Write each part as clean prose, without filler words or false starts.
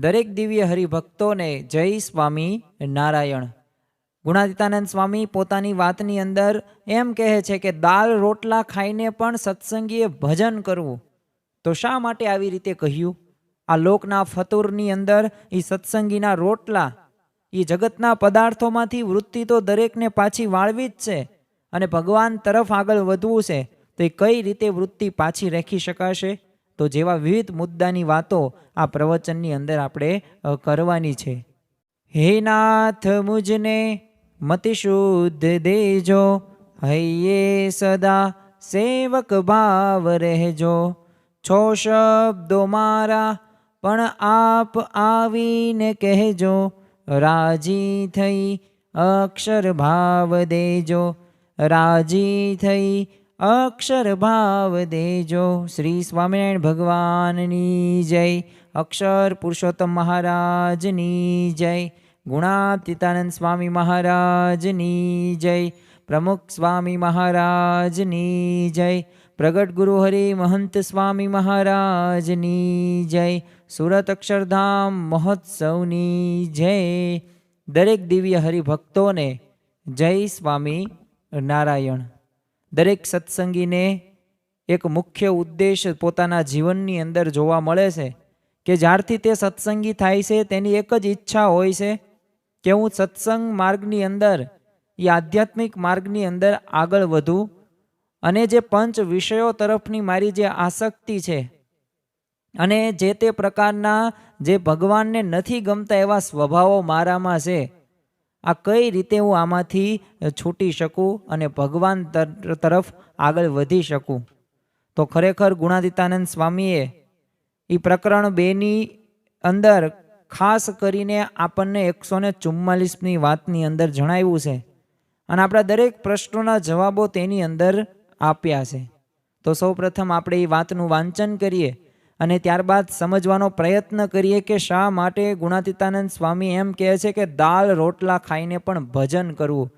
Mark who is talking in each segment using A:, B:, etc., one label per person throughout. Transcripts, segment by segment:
A: દરેક દિવ્ય હરિભક્તોને જય સ્વામી નારાયણ. ગુણાતીતાનંદ સ્વામી પોતાની વાતની અંદર એમ કહે છે કે દાળ રોટલા ખાઈને પણ સત્સંગીએ ભજન કરવું. તો શા માટે આવી રીતે કહ્યું? આ લોકના ફતુરની અંદર એ સત્સંગીના રોટલા, એ જગતના પદાર્થોમાંથી વૃત્તિ તો દરેકને પાછી વાળવી જ છે અને ભગવાન તરફ આગળ વધવું છે. તો એ કઈ રીતે વૃત્તિ પાછી રાખી શકાશે? તો જેવા વિવિધ મુદ્દાની વાતો આ પ્રવચનની અંદર આપણે કરવાની છે. હે નાથ મુજને મતિ શુદ્ધ દેજો, હૈયે સદા સેવક ભાવ રહેજો. છો શબ્દો મારા પણ આપ આવીને કહેજો, રાજી થઈ અક્ષર ભાવ દેજો, રાજી થઈ અક્ષર ભાવ દેજો. શ્રી સ્વામિનારાયણ ભગવાનની જય. અક્ષર પુરુષોત્તમ મહારાજની જય. ગુણાતીતાનંદ સ્વામી મહારાજની જય. પ્રમુખ સ્વામી મહારાજની જય. પ્રગટ ગુરુ હરિ મહંત સ્વામી મહારાજની જય. સુરત અક્ષરધામ મહોત્સવની જય. દરેક દિવ્ય હરિભક્તોને જય સ્વામી નારાયણ. દરેક સત્સંગીને એક મુખ્ય ઉદ્દેશ પોતાના જીવનની અંદર જોવા મળે છે કે જ્યારથી તે સત્સંગી થાય છે તેની એક જ ઈચ્છા હોય છે કે હું સત્સંગ માર્ગની અંદર, એ આધ્યાત્મિક માર્ગની અંદર આગળ વધું અને જે પંચ વિષયો તરફની મારી જે આસક્તિ છે અને જે તે પ્રકારના જે ભગવાનને નથી ગમતા એવા સ્વભાવો મારામાં છે, આ કઈ રીતે હું આમાંથી છૂટી શકું અને ભગવાન તરફ આગળ વધી શકું. તો ખરેખર ગુણાતીતાનંદ સ્વામીએ એ પ્રકરણ 2ની અંદર ખાસ કરીને આપણને 144ની વાતની અંદર જણાવ્યું છે અને આપણા દરેક પ્રશ્નોના જવાબો તેની અંદર આપ્યા છે. તો સૌ પ્રથમ આપણે એ વાતનું વાંચન કરીએ અને ત્યારબાદ સમજવાનો પ્રયત્ન કરીએ કે શા માટે ગુણાતીતાનંદ સ્વામી એમ કહે છે કે દાળ રોટલા ખાઈને પણ ભજન કરવું.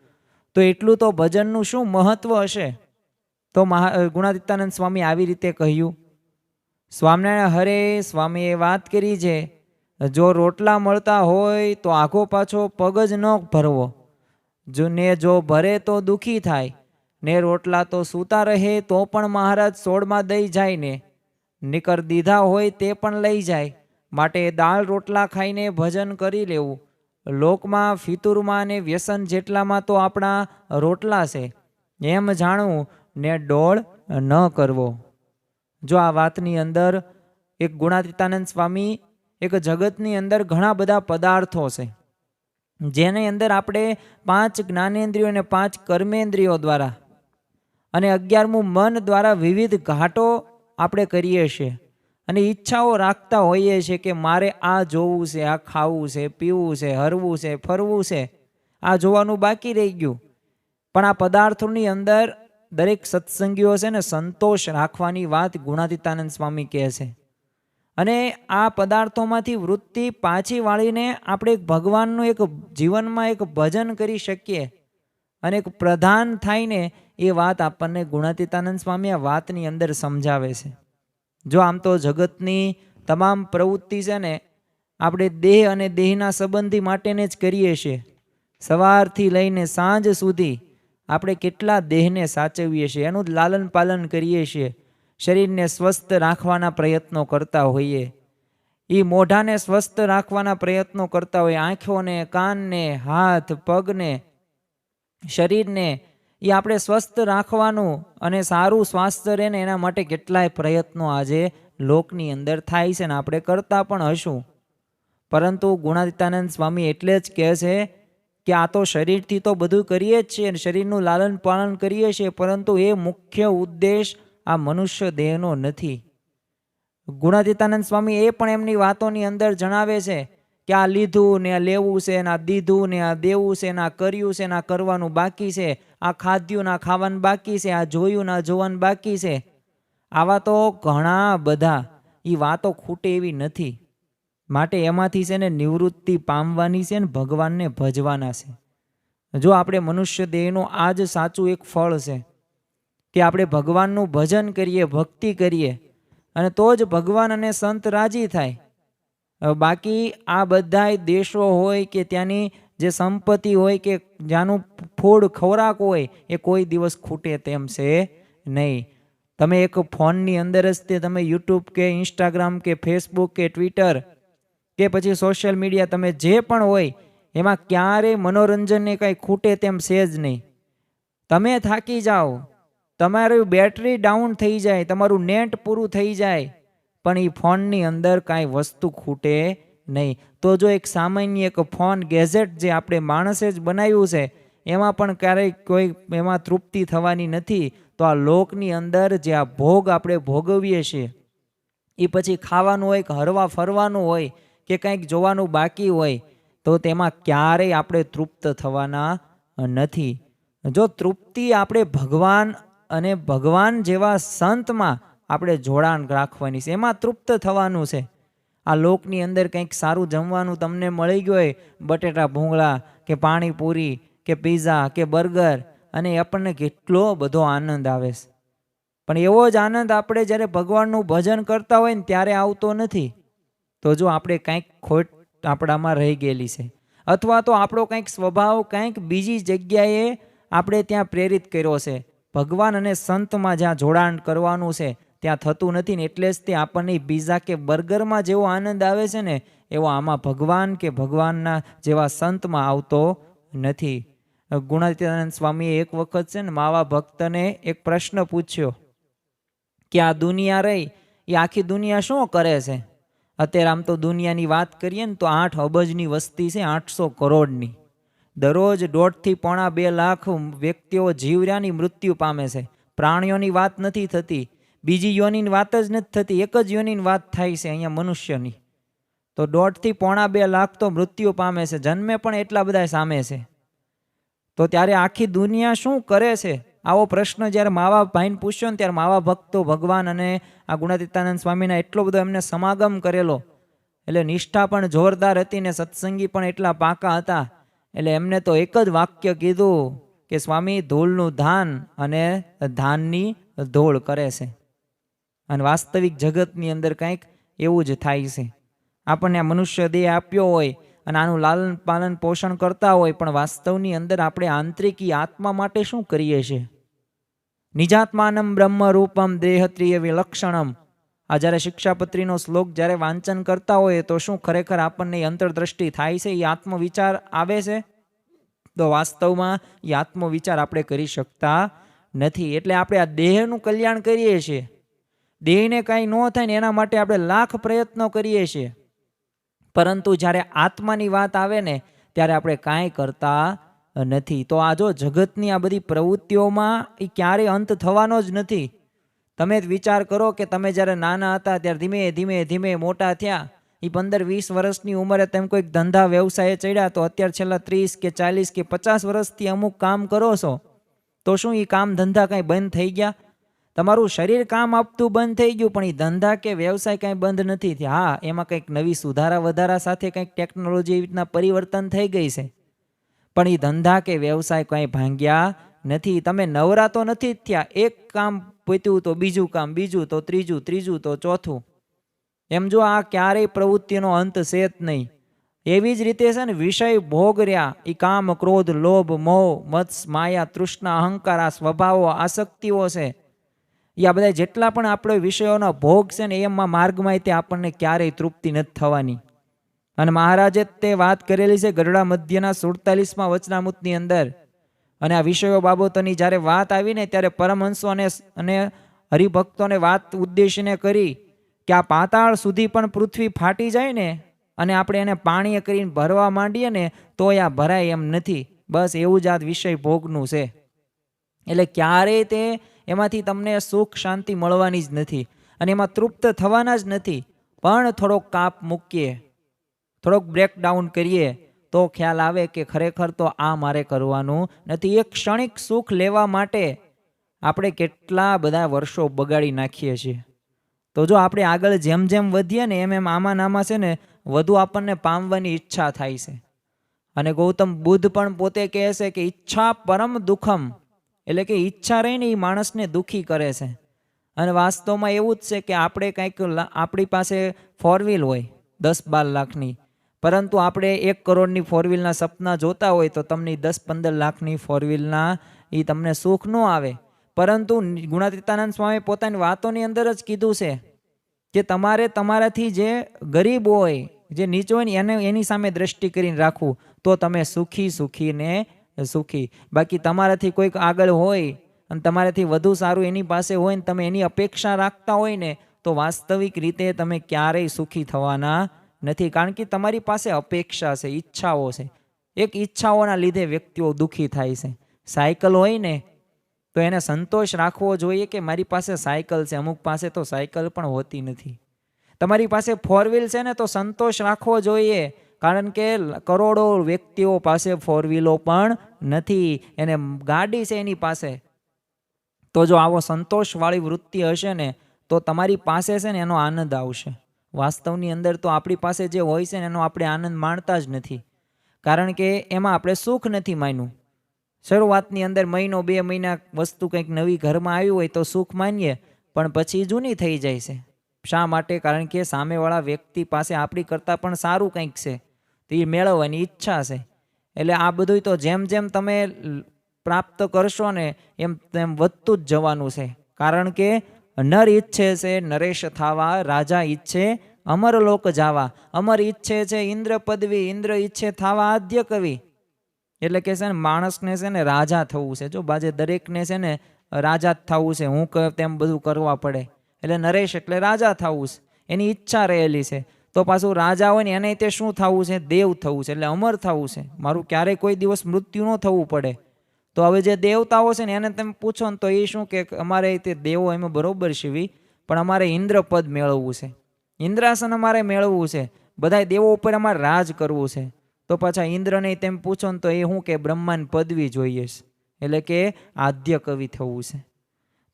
A: તો એટલું તો ભજનનું શું મહત્વ હશે? તો ગુણાતીતાનંદ સ્વામી આવી રીતે કહ્યું. સ્વામિનારાયણ હરે સ્વામીએ વાત કરી છે, જો રોટલા મળતા હોય તો આખો પાછો પગ જ ન ભરવો, જો ભરે તો દુઃખી થાય ને, રોટલા તો સૂતા રહે તો પણ મહારાજ સોળમાં દઈ જાય ને, નીકર દીધા હોય તે પણ લઈ જાય. માટે દાળ રોટલા ખાઈને ભજન કરી લેવું. લોકમાં ફિતુરમાં ને વ્યસન જેટલામાં તો આપણા રોટલા છે એમ જાણવું ને ડોળ ન કરવો. જો આ વાતની અંદર એક ગુણાતીતાનંદ સ્વામી એક જગતની અંદર ઘણા બધા પદાર્થો છે જેની અંદર આપણે 5 જ્ઞાનેન્દ્રિયો અને 5 કર્મેન્દ્રિયો દ્વારા અને 11મું મન દ્વારા વિવિધ ઘાટો આપણે કરીએ છીએ અને ઈચ્છાઓ રાખતા હોઈએ છીએ કે મારે આ જોવું છે, આ ખાવું છે, પીવું છે, હરવું છે, ફરવું છે, આ જોવાનું બાકી રહી ગયું. પણ આ પદાર્થોની અંદર દરેક સત્સંગીઓ છે ને સંતોષ રાખવાની વાત ગુણાતીતાનંદ સ્વામી કહે છે અને આ પદાર્થોમાંથી વૃત્તિ પાછી વાળીને આપણે ભગવાનનું એક જીવનમાં એક ભજન કરી શકીએ અને એક પ્રધાન થાયને એ વાત આપણને ગુણાતીતાનંદ સ્વામી આ વાતની અંદર સમજાવે છે. જો આમ તો જગતની તમામ પ્રવૃત્તિ છે ને આપણે દેહ અને દેહના સંબંધી માટેને જ કરીએ છીએ. સવારથી લઈને સાંજ સુધી આપણે કેટલા દેહને સાચવીએ છીએ, એનું જ લાલન પાલન કરીએ છીએ. શરીરને સ્વસ્થ રાખવાના પ્રયત્નો કરતા હોઈએ, એ મોઢાને સ્વસ્થ રાખવાના પ્રયત્નો કરતા હોઈએ, આંખોને, કાનને, હાથ, પગને, શરીરને એ આપણે સ્વસ્થ રાખવાનું અને સારું સ્વાસ્થ્ય રહે ને એના માટે કેટલાય પ્રયત્નો આજે લોકની અંદર થાય છે ને આપણે કરતા પણ હશું. પરંતુ ગુણાતીતાનંદ સ્વામી એટલે જ કહે છે કે આ તો શરીરથી તો બધું કરીએ જ છીએ, શરીરનું લાલન પાલન કરીએ છીએ, પરંતુ એ મુખ્ય ઉદ્દેશ આ મનુષ્ય દેહનો નથી. ગુણાતીતાનંદ સ્વામી એ પણ એમની વાતોની અંદર જણાવે છે કે આ લીધું ને આ લેવું છે, ને આ દીધું ને આ દેવું છે, ને આ કર્યું છે ને આ કરવાનું બાકી છે, આ ખાધ્યું ને આ ખાવાનું બાકી છે, આ જોયું ને આ જોવાનું બાકી છે. આવા તો ઘણા બધા એ વાતો ખૂટે એવી નથી. માટે એમાંથી છે ને નિવૃત્તિ પામવાની છે ને ભગવાનને ભજવાના છે. જો આપણે મનુષ્ય દેહનું આ જ સાચું એક ફળ છે કે આપણે ભગવાનનું ભજન કરીએ, ભક્તિ કરીએ, અને તો જ ભગવાન અને સંત રાજી થાય. બાકી આ બધાય દેશો હોય કે ત્યાંની જે સંપત્તિ હોય કે જ્યાંનું ફૂડ ખોરાક હોય એ કોઈ દિવસ ખૂટે તેમ છે નહીં. તમે એક ફોનની અંદર જ તે તમે યુટ્યુબ કે ઇન્સ્ટાગ્રામ કે ફેસબુક કે ટ્વિટર કે પછી સોશિયલ મીડિયા તમે જે પણ હોય એમાં ક્યારેય મનોરંજનને કંઈ ખૂટે તેમ છે જ નહીં. તમે થાકી જાઓ, તમારું બેટરી ડાઉન થઈ જાય, તમારું નેટ પૂરું થઈ જાય, પણ એ ફોનની અંદર કાંઈ વસ્તુ ખૂટે નહીં. તો જો એક સામાન્ય એક ફોન ગેજેટ જે આપણે માણસે જ બનાવ્યું છે એમાં પણ ક્યારેય કોઈ એમાં તૃપ્તિ થવાની નથી. તો આ લોકની અંદર જે આ ભોગ આપણે ભોગવીએ છીએ એ પછી ખાવાનું હોય કે હરવા ફરવાનું હોય કે કંઈક જોવાનું બાકી હોય તો તેમાં ક્યારેય આપણે તૃપ્ત થવાના નથી. જો તૃપ્તિ આપણે ભગવાન અને ભગવાન જેવા સંતમાં આપણે જોડાણ રાખવાની છે, એમાં તૃપ્ત થવાનું છે. આ લોકની અંદર કંઈક સારું જમવાનું તમને મળી ગયું હોય, બટેટા ભૂંગળા કે પાણીપુરી કે પીઝા કે બર્ગર, અને આપણને કેટલો બધો આનંદ આવે છે. પણ એવો જ આનંદ આપણે જ્યારે ભગવાનનું ભજન કરતા હોય ને ત્યારે આવતો નથી. તો જો આપણે કંઈક ખોટ આપણામાં રહી ગયેલી છે, અથવા તો આપણો કંઈક સ્વભાવ કંઈક બીજી જગ્યાએ આપણે ત્યાં પ્રેરિત કર્યો છે. ભગવાન અને સંતમાં જ્યાં જોડાણ કરવાનું છે ત્યાં થતું નથી ને એટલે જ તે આપણને પીઝા કે બર્ગરમાં જેવો આનંદ આવે છે ને એવો આમાં ભગવાન કે ભગવાનના જેવા સંતમાં આવતો નથી. ગુણાતીતાનંદ સ્વામીએ એક વખત છે ને માવા ભક્તને એક પ્રશ્ન પૂછ્યો કે આ દુનિયા રહી એ આખી દુનિયા શું કરે છે? અત્યારે આમ તો દુનિયાની વાત કરીએ ને તો 8 અબજની વસ્તી છે, 800 કરોડની. દરરોજ 1.5 થી 2.5 લાખ વ્યક્તિઓ જીવર્યાની મૃત્યુ પામે છે. પ્રાણીઓની વાત નથી થતી, બીજી યોનિની વાત જ નથી થતી, એક જ યોનિની વાત થાય છે અહીંયા મનુષ્યની. તો 1.5 થી 2.5 લાખ તો મૃત્યુ પામે છે, જન્મે પણ એટલા બધા સામે છે. તો ત્યારે આખી દુનિયા શું કરે છે? આવો પ્રશ્ન જ્યારે માવા ભાઈને પૂછ્યો ને ત્યારે માવા ભક્તો ભગવાન અને આ ગુણાતીતાનંદ સ્વામીના એટલો બધો એમને સમાગમ કરેલો, એટલે નિષ્ઠા પણ જોરદાર હતી ને સત્સંગી પણ એટલા પાકા હતા. એટલે એમને તો એક જ વાક્ય કીધું કે સ્વામી ધૂળનું ધાન અને ધાનની ધૂળ કરે છે. અને વાસ્તવિક જગતની અંદર કંઈક એવું જ થાય છે. આપણને આ મનુષ્ય દેહ આપ્યો હોય અને આનું લાલન પાલન પોષણ કરતા હોય, પણ વાસ્તવની અંદર આપણે આંતરિકી આત્મા માટે શું કરીએ છીએ? નિજાત્માનમ બ્રહ્મ રૂપમ દેહત્રિય વિલક્ષણમ. આ જ્યારે શિક્ષાપત્રીનો શ્લોક જ્યારે વાંચન કરતા હોય તો શું ખરેખર આપણને અંતરદ્રષ્ટિ થાય છે? એ આત્મવિચાર આવે છે? તો વાસ્તવમાં એ આત્મવિચાર આપણે કરી શકતા નથી. એટલે આપણે આ દેહનું કલ્યાણ કરીએ છીએ, દેહને કાંઈ ન થાય ને એના માટે આપણે લાખ પ્રયત્નો કરીએ છીએ, પરંતુ જ્યારે આત્માની વાત આવે ને ત્યારે આપણે કાંઈ કરતા નથી. તો આ જો જગતની આ બધી પ્રવૃત્તિઓમાં એ ક્યારેય અંત થવાનો જ નથી. તમે જ વિચાર કરો કે તમે જ્યારે નાના હતા ત્યારે ધીમે ધીમે ધીમે મોટા થયા, એ 15-20 વર્ષની ઉંમરે તમે કોઈક ધંધા વ્યવસાયે ચડ્યા, તો અત્યારે છેલ્લા 30 કે 40 કે 50 વર્ષથી અમુક કામ કરો છો, તો શું એ કામ ધંધા કાંઈ બંધ થઈ ગયા? તમારું શરીર કામ આપતું બંધ થઈ ગયું, પણ એ ધંધા કે વ્યવસાય કાંઈ બંધ નથી થયા. હા, એમાં કંઈક નવી સુધારા વધારા સાથે કંઈક ટેકનોલોજી એવી રીતના પરિવર્તન થઈ ગઈ છે, પણ એ ધંધા કે વ્યવસાય કંઈ ભાંગ્યા નથી. તમે નવરા તો નથી જ થયા. એક કામ પત્યું તો બીજું કામ, બીજું તો ત્રીજું, ત્રીજું તો ચોથું. એમ જો આ ક્યારેય પ્રવૃત્તિનો અંત છે જ નહીં. એવી જ રીતે છે ને વિષય ભોગ રહ્યા, એ કામ, ક્રોધ, લોભ, મોહ, મત્સ, માયા, તૃષ્ણા, અહંકાર, આ સ્વભાવો, આસક્તિઓ છે, એ આ બધા જેટલા પણ આપણે વિષયોના ભોગ છે ને એમાં માર્ગમાં તે આપણને ક્યારેય તૃપ્તિ નથી થવાની. અને મહારાજે તે વાત કરેલી છે ગરડા મધ્યના 47મા વચનામૃતની અંદર. અને આ વિષયો બાબતોની જ્યારે વાત આવી ને ત્યારે પરમહંસો અને હરિભક્તોને વાત ઉદ્દેશીને કરી કે આ પાતાળ સુધી પણ પૃથ્વી ફાટી જાય ને અને આપણે એને પાણીએ કરીને ભરવા માંડીએ ને તો આ ભરાય એમ નથી. બસ એવું જ આ વિષય ભોગનું છે. એટલે ક્યારેય તે એમાંથી તમને સુખ શાંતિ મળવાની જ નથી અને એમાં તૃપ્ત થવાના જ નથી. પણ થોડોક કાપ મૂકીએ, થોડોક બ્રેકડાઉન કરીએ તો ખ્યાલ આવે કે ખરેખર તો આ મારે કરવાનું નથી. એક ક્ષણિક સુખ લેવા માટે આપણે કેટલા બધા વર્ષો બગાડી નાખીએ છીએ. તો જો આપણે આગળ જેમ જેમ વધીએ ને એમ આમાં નામાં છે ને વધુ આપણને પામવાની ઈચ્છા થાય છે. અને ગૌતમ બુદ્ધ પણ પોતે કહે છે કે ઈચ્છા પરમ દુઃખમ, એટલે કે ઈચ્છા રહીને એ માણસને દુઃખી કરે છે. અને વાસ્તવમાં એવું જ છે કે આપણે કંઈક આપણી પાસે 4 વ્હીલ હોય 10-12 લાખની, પરંતુ આપણે 1 કરોડની 4 વ્હીલના સપના જોતા હોય તો તમને 10-15 લાખની 4 વ્હીલના એ તમને સુખ ન આવે. પરંતુ ગુણાતીતાનંદ સ્વામી પોતાની વાતોની અંદર જ કીધું છે કે તમારે તમારાથી જે ગરીબ હોય, જે નીચો હોય ને એની સામે દ્રષ્ટિ કરીને રાખવું તો તમે સુખી ને સુખી. બાકી તમારાથી કોઈક આગળ હોય અને તમારાથી વધુ સારું એની પાસે હોય ને તમે એની અપેક્ષા રાખતા હોય ને તો વાસ્તવિક રીતે તમે ક્યારેય સુખી થવાના નથી. કારણ કે તમારી પાસે અપેક્ષા છે, ઈચ્છાઓ છે. એક ઈચ્છાઓના લીધે વ્યક્તિઓ દુઃખી થાય છે. સાયકલ હોય ને તો એને સંતોષ રાખવો જોઈએ કે મારી પાસે સાયકલ છે. અમુક પાસે તો સાયકલ પણ હોતી નથી. તમારી પાસે 4 વ્હીલ છે ને તો સંતોષ રાખવો જોઈએ, કારણ કે કરોડો વ્યક્તિઓ પાસે 4 વ્હીલો પણ નથી. એને ગાડી છે એની પાસે. તો જો આવો સંતોષવાળી વૃત્તિ હશે ને તો તમારી પાસે છે ને એનો આનંદ આવશે. વાસ્તવની અંદર તો આપણી પાસે જે હોય છે ને એનો આપણે આનંદ માણતા જ નથી, કારણ કે એમાં આપણે સુખ નથી માન્યું. શરૂઆતની અંદર 1 મહિનો 2 મહિના વસ્તુ કંઈક નવી ઘરમાં આવી હોય તો સુખ માનીએ, પણ પછી જૂની થઈ જાય છે. શા માટે? કારણ કે સામેવાળા વ્યક્તિ પાસે આપણી કરતાં પણ સારું કંઈક છે તો એ મેળવવાની ઈચ્છા છે. એટલે આ બધું તો જેમ જેમ તમે પ્રાપ્ત કરશો ને એમ તેમ વધતું જ જવાનું છે. કારણ કે નર ઈચ્છે છે નરેશ થાવા, રાજા ઈચ્છે અમરલોક જાવા. અમર ઈચ્છે છે ઇન્દ્ર પદવી, ઇન્દ્ર ઈચ્છે થાવા આદ્ય કવિ. એટલે કે છે ને માણસને છે ને રાજા થવું છે. જો બાજે દરેકને છે ને રાજા જ થવું છે, હું કહું તેમ બધું કરવા પડે. એટલે નરેશ એટલે રાજા થવું છે, એની ઈચ્છા રહેલી છે. તો પાછું રાજા હોય ને એને તે શું થવું છે? દેવ થવું છે, એટલે અમર થવું છે. મારું ક્યારેય કોઈ દિવસ મૃત્યુ ન થવું પડે. તો હવે જે દેવતાઓ છે ને એને તમે પૂછો ને તો એ શું કે અમારે તે દેવો એમાં બરોબર છે, પણ અમારે ઇન્દ્ર પદ મેળવવું છે, ઇન્દ્રાસન અમારે મેળવવું છે, બધા દેવો ઉપર અમારે રાજ કરવું છે. તો પાછા ઇન્દ્રને તેમ પૂછો ને તો એ શું કે બ્રહ્માંડ પદવી જોઈએ છે, એટલે કે આદ્ય કવિ થવું છે.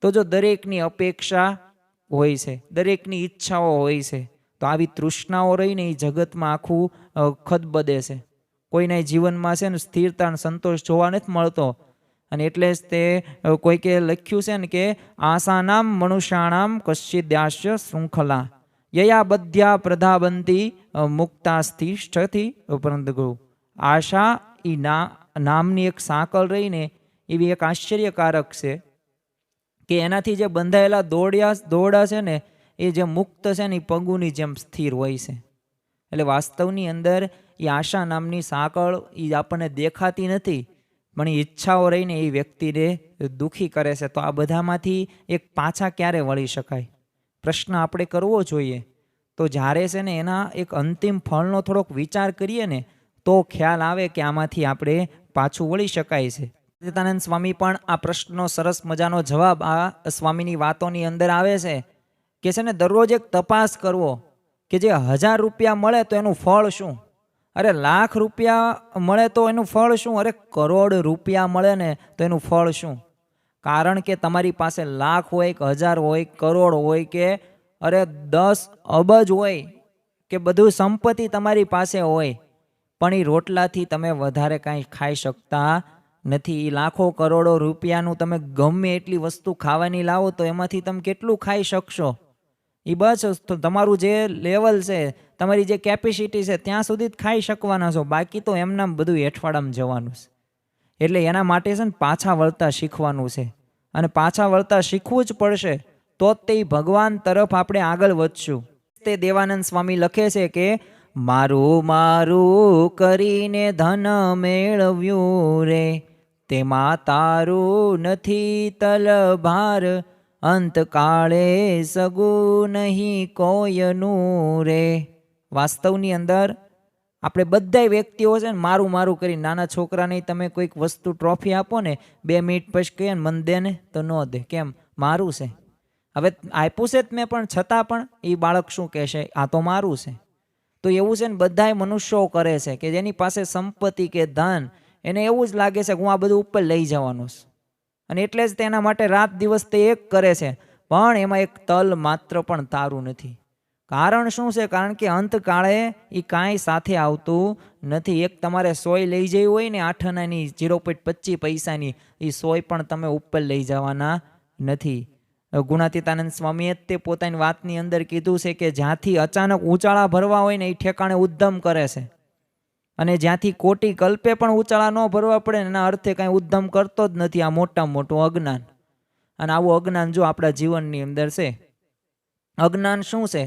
A: તો જો દરેકની અપેક્ષા હોય છે, દરેકની ઈચ્છાઓ હોય છે, તો આવી તૃષ્ણાઓ રહીને એ જગતમાં આખું ખદબદે છે. કોઈના જીવનમાં છે ને સ્થિરતા અને સંતોષ જોવા નથી મળતો. અને એટલે જ તે કોઈકે લખ્યું છે ને કે આસાનામ મનુષ્યાણામ કશ્ચિદ્યાશ્ય શૃંખલા યયા બધ્યા પ્રધાબંતી મુક્તાસ્થિષ્ઠથી પરંતુ આશા એ નામની એક સાંકળ રહીને એવી એક આશ્ચર્યકારક છે કે એનાથી જે બંધાયેલા દોરડા છે ને એ જે મુક્ત છે ને એ પગુની જેમ સ્થિર હોય છે. એટલે વાસ્તવની અંદર એ આશા નામની સાંકળ એ આપણને દેખાતી નથી, પણ એ ઈચ્છાઓ રહીને એ વ્યક્તિને દુઃખી કરે છે. તો આ બધામાંથી એક પાછા ક્યારે વળી શકાય? પ્રશ્ન આપણે કરવો જોઈએ. તો જ્યારે છે ને એના એક અંતિમ ફળનો થોડોક વિચાર કરીએ ને તો ખ્યાલ આવે કે આમાંથી આપણે પાછું વળી શકાય છે. સચ્ચિદાનંદ સ્વામી પણ આ પ્રશ્નનો સરસ મજાનો જવાબ આ સ્વામીની વાતોની અંદર આવે છે કે છે ને દરરોજ એક તપાસ કરવો કે જે 1000 રૂપિયા મળે તો એનું ફળ શું? અરે લાખ રૂપિયા મળે તો એનું ફળ શું? અરે કરોડ રૂપિયા મળે ને તો એનું ફળ શું? કારણ કે તમારી પાસે લાખ હોય કે 1000 હોય, કરોડ હોય કે અરે 10 અબજ હોય કે બધું સંપત્તિ તમારી પાસે હોય, પણ એ રોટલાથી તમે વધારે કાંઈ ખાઈ શકતા નથી. એ લાખો કરોડો રૂપિયાનું તમે ગમે એટલી વસ્તુ ખાવાની લાવો તો એમાંથી તમે કેટલું ખાઈ શકશો? એ બસ તમારું જે લેવલ છે, તમારી જે કેપેસિટી છે ત્યાં સુધી જ ખાઈ શકવાના છો, બાકી તો એમના બધું હેઠવાડામાં જવાનું છે. એટલે એના માટે છે ને પાછા વળતા શીખવાનું છે, અને પાછા વળતા શીખવું જ પડશે તો જ તે ભગવાન તરફ આપણે આગળ વધશું. તે દેવાનંદ સ્વામી લખે છે કે મારું મારું કરીને ધન મેળવ્યું રે, તેમાં તારું નથી તલભાર, અંતકાળે સગું નહીં કોયનું રે. વાસ્તવની અંદર આપણે બધા વ્યક્તિઓ છે ને મારું મારું કરી, નાના છોકરાને તમે કોઈક વસ્તુ ટ્રોફી આપો ને 2 મિનિટ પછી કહે ને મન દે ને તો ન દે. કેમ? મારું છે. હવે આપ્યું છે જ મેં, પણ છતાં પણ એ બાળક શું કહેશે? આ તો મારું છે. તો એવું છે ને બધાય મનુષ્યો કરે છે કે જેની પાસે સંપત્તિ કે ધન, એને એવું જ લાગે છે કે હું આ બધું ઉપર લઈ જવાનું છે, અને એટલે જ તેના માટે રાત દિવસ તે એક કરે છે, પણ એમાં એક તલ માત્ર પણ તારું નથી. કારણ શું છે? કારણ કે અંતકાળે એ કાંઈ સાથે આવતું નથી. એક તમારે સોય લઈ જવી હોય ને 8 આનાની 0.25 પૈસાની, એ સોય પણ તમે ઉપર લઈ જવાના નથી. ગુણાતીતાનંદ સ્વામીએ તે પોતાની વાતની અંદર કીધું છે કે જ્યાંથી અચાનક ઉચાળા ભરવા હોય ને એ ઠેકાણે ઉદ્ધમ કરે છે, અને જ્યાંથી કોટી કલ્પે પણ ઉચાળા ન ભરવા પડે ને એના અર્થે કાંઈ ઉદ્ધમ કરતો જ નથી. આ મોટામાં મોટું અજ્ઞાન. અને આવું અજ્ઞાન જો આપણા જીવનની અંદર છે. અજ્ઞાન શું છે?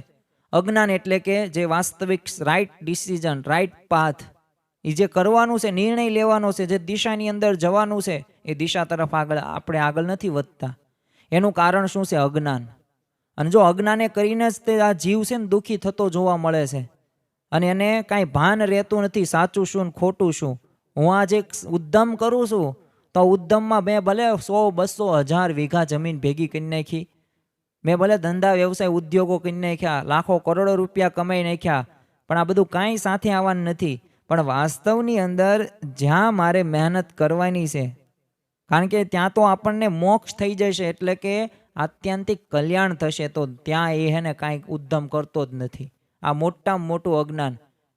A: અજ્ઞાન એટલે કે જે વાસ્તવિક રાઈટ ડિસિઝન, રાઈટ પાથ, એ જે કરવાનું છે, નિર્ણય લેવાનો છે, જે દિશાની અંદર જવાનું છે, એ દિશા તરફ આપણે આગળ નથી વધતા. એનું કારણ શું છે? અજ્ઞાન. અને જો અજ્ઞાને કરીને જ તે આ જીવ છે ને દુઃખી થતો જોવા મળે છે, અને એને કાંઈ ભાન રહેતું નથી સાચું શું ને ખોટું શું. હું આજે ઉદ્ધમ કરું છું તો ઉદ્ધમમાં મેં ભલે 100, 200, 1000 વીઘા જમીન ભેગી કરી નાખી, મેં ભલે ધંધા વ્યવસાય ઉદ્યોગો કરી નાખ્યા, લાખો કરોડો રૂપિયા કમાઈ નાખ્યા, પણ આ બધું કાંઈ સાથે આવવાનું નથી. પણ વાસ્તવની અંદર જ્યાં મારે મહેનત કરવાની છે, કારણ કે ત્યાં તો આપણને મોક્ષ થઈ જશે, એટલે કે આત્યંતિક કલ્યાણ થશે, તો ત્યાં એ હે ને કાંઈક ઉદ્ધમ કરતો જ નથી. આ મોટામાં મોટું અજ્ઞાન.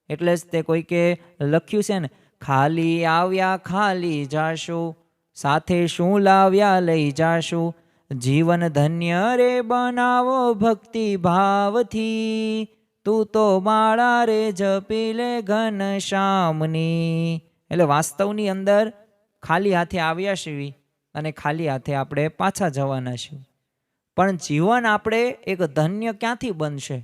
A: એટલે જ તે કોઈકે લખ્યું છે ને, ખાલી આવ્યા ખાલી જાશું, સાથે શું લાવ્યા લઈ જાશું, જીવન ધન્ય રે બનાવો ભક્તિ ભાવથી, તું તો માળા રે જપી લે ઘન શ્યામની. એટલે વાસ્તવની અંદર ખાલી હાથે આવ્યા છીએ અને ખાલી હાથે આપણે પાછા જવાના છીએ. પણ જીવન આપણે એક ધન્ય ક્યાંથી બનશે?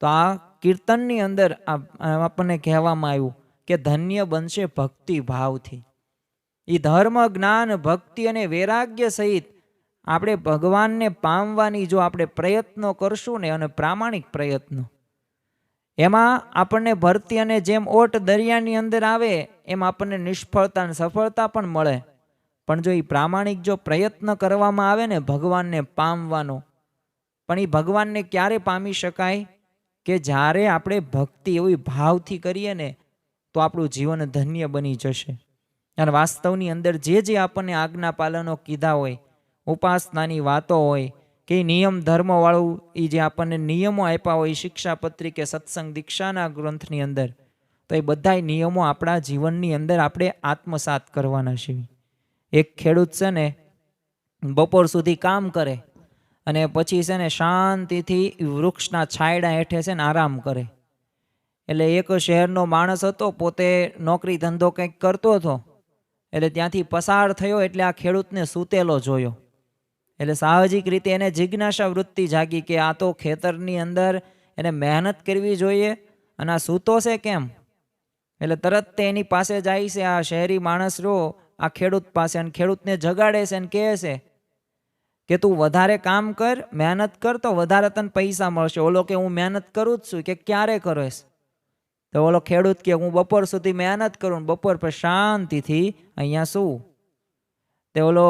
A: તો આ કીર્તનની અંદર આપણને કહેવામાં આવ્યું કે ધન્ય બનશે ભક્તિ ભાવથી. એ ધર્મ, જ્ઞાન, ભક્તિ અને વૈરાગ્ય સહિત આપણે ભગવાનને પામવાની જો આપણે પ્રયત્નો કરશું ને, અને પ્રામાણિક પ્રયત્નો, એમાં આપણને ભરતી અને જેમ ઓટ દરિયાની અંદર આવે એમ આપણને નિષ્ફળતા અને સફળતા પણ મળે. પણ જો એ પ્રામાણિક જો પ્રયત્ન કરવામાં આવે ને ભગવાનને પામવાનો, પણ એ ભગવાનને ક્યારે પામી શકાય? કે જ્યારે આપણે ભક્તિ એવી ભાવથી કરીએ ને, તો આપણું જીવન ધન્ય બની જશે. અને વાસ્તવની અંદર જે આપણને આજ્ઞા પાલનો કીધા હોય, ઉપાસનાની વાતો હોય, કે નિયમ ધર્મવાળું એ જે આપણને નિયમો આપ્યા હોય શિક્ષાપત્રી કે સત્સંગ દીક્ષાના ગ્રંથની અંદર, તો એ બધા નિયમો આપણા જીવનની અંદર આપણે આત્મસાત કરવાના છે. એક ખેડૂત છે ને બપોર સુધી કામ કરે અને પછી છે ને શાંતિથી વૃક્ષના છાંયડા હેઠે છે ને આરામ કરે. એટલે એક શહેરનો માણસ હતો, પોતે નોકરી ધંધો કંઈક કરતો હતો, એટલે ત્યાંથી પસાર થયો, એટલે આ ખેડૂતને સૂતેલો જોયો. એટલે સાહજિક રીતે એને જિજ્ઞાસા વૃત્તિ જાગી કે આ તો ખેતરની અંદર એને મહેનત કરવી જોઈએ અને આ સૂતો છે કેમ? એટલે તરત તે એની પાસે જાય છે આ શહેરી માણસ આ ખેડૂત પાસે, અને ખેડૂતને જગાડે છે અને કહે છે કે તું વધારે કામ કર, મહેનત કર, તો વધારે તને પૈસા મળશે. ઓલો કે હું મહેનત કરું જ છું. કે ક્યારે કરોશ? તો ઓલો ખેડૂત કે હું બપોર સુધી મહેનત કરું, બપોર પર શાંતિથી અહીંયા શું. તે ઓલો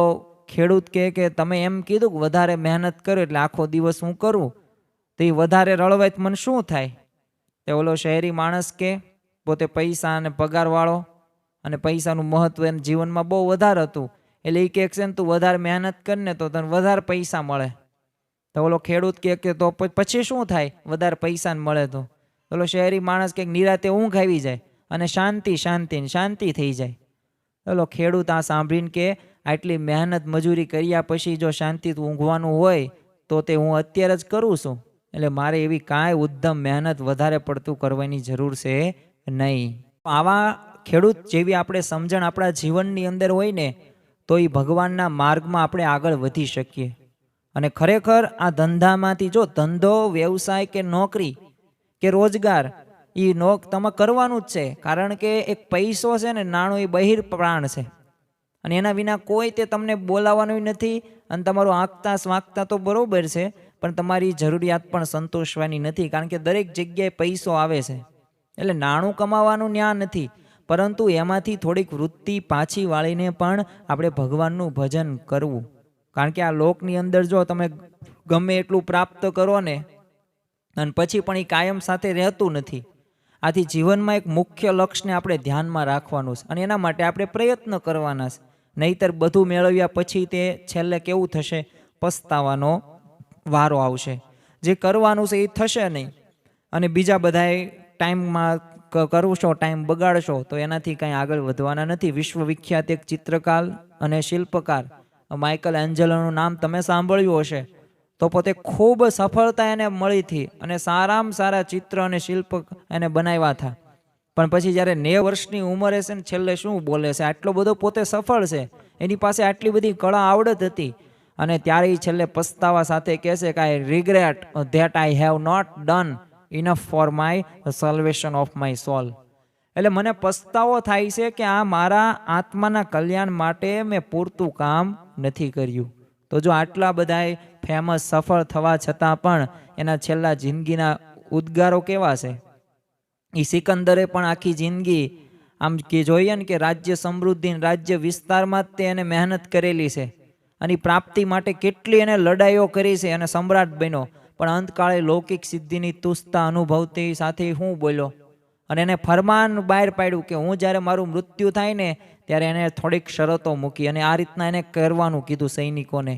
A: ખેડૂત કે તમે એમ કીધું કે વધારે મહેનત કરો એટલે આખો દિવસ હું કરું, તો એ વધારે રળવાય મને શું થાય? તે ઓલો શહેરી માણસ કે પોતે પૈસા અને પગારવાળો અને પૈસાનું મહત્વ એમ જીવનમાં બહુ વધારે હતું, એટલે એ કહે છે ને તું વધારે મહેનત કરીને તો તને વધારે પૈસા મળે. તો ઓલો ખેડૂત કે તો પછી શું થાય વધારે પૈસા મળે તો? ઓલો શહેરી માણસ કે નિરાતે ઊંઘ આવી જાય અને શાંતિ થઈ જાય. ઓલો ખેડૂત આ સાંભળીને કે આટલી મહેનત મજૂરી કર્યા પછી જો શાંતિથી ઊંઘવાનું હોય તો તે હું અત્યારે જ કરું છું, એટલે મારે એવી કાંઈ ઉદ્ધમ મહેનત વધારે પડતું કરવાની જરૂર છે નહીં. આવા ખેડૂત જેવી આપણે સમજણ આપણા જીવનની અંદર હોય ને, તો એ ભગવાનના માર્ગમાં આપણે આગળ વધી શકીએ. અને ખરેખર આ ધંધામાંથી જો ધંધો, વ્યવસાય કે નોકરી કે રોજગાર તમે કરવાનું જ છે, કારણ કે એક પૈસો છે ને, નાણું, એ બહિર પ્રાણ છે, અને એના વિના કોઈ તે તમને બોલાવવાનું નથી. અને તમારું આંકતા સ્વાંકતા તો બરોબર છે, પણ તમારી જરૂરિયાત પણ સંતોષવાની નથી, કારણ કે દરેક જગ્યાએ પૈસો આવે છે. એટલે નાણું કમાવાનું ન્યા નથી, પરંતુ એમાંથી થોડીક વૃત્તિ પાછી વાળીને પણ આપણે ભગવાનનું ભજન કરવું. કારણ કે આ લોકની અંદર જો તમે ગમે એટલું પ્રાપ્ત કરો ને, અને પછી પણ એ કાયમ સાથે રહેતું નથી. આથી જીવનમાં એક મુખ્ય લક્ષ્યને આપણે ધ્યાનમાં રાખવાનું છે, અને એના માટે આપણે પ્રયત્ન કરવાના છે. નહીતર બધું મેળવ્યા પછી તે છેલ્લે કેવું થશે? પસ્તાવાનો વારો આવશે. જે કરવાનું છે એ થશે નહીં, અને બીજા બધાએ ટાઈમમાં કરશો, ટાઈમ બગાડશો તો એનાથી કાંઈ આગળ વધવાના નથી. વિશ્વવિખ્યાત એક ચિત્રકાર અને શિલ્પકાર માઇકલ એન્જલોનું નામ તમે સાંભળ્યું હશે. તો પોતે ખૂબ સફળતા એને મળી હતી અને સારામાં સારા ચિત્ર અને શિલ્પ એને બનાવ્યા હતા. પણ પછી જ્યારે 90 વર્ષની ઉંમરે છે ને છેલ્લે શું બોલે છે, આટલો બધો પોતે સફળ છે, એની પાસે આટલી બધી કળા આવડત હતી, અને ત્યારે એ છેલ્લે પસ્તાવા સાથે કહે છે કે I regret that I have not done enough for my salvation of my soul. એટલે મને પસ્તાવો થાય છે કે આ મારા આત્માના કલ્યાણ માટે મેં પૂરતું કામ નથી કર્યું. તો જો આટલા બધા ફેમસ સફળ થવા છતાં પણ એના છેલ્લા જિંદગીના ઉદ્ગારો કેવા છે. એ સિકંદરે પણ આખી જિંદગી આમ કે જોઈએ ને કે રાજ્ય સમૃદ્ધિ, રાજ્ય વિસ્તારમાં જ તે એને મહેનત કરેલી છે અને પ્રાપ્તિ માટે કેટલી એને લડાઈઓ કરી છે અને સમ્રાટ બન્યો. પણ અંતકાળે લૌકિક સિદ્ધિની તુસ્તા અનુભવતી સાથે હું બોલ્યો અને એને ફરમાન બહાર પાડ્યું કે હું જ્યારે મારું મૃત્યુ થાય ને ત્યારે એને થોડીક શરતો મૂકી અને આ રીતના એને કરવાનું કીધું સૈનિકોને.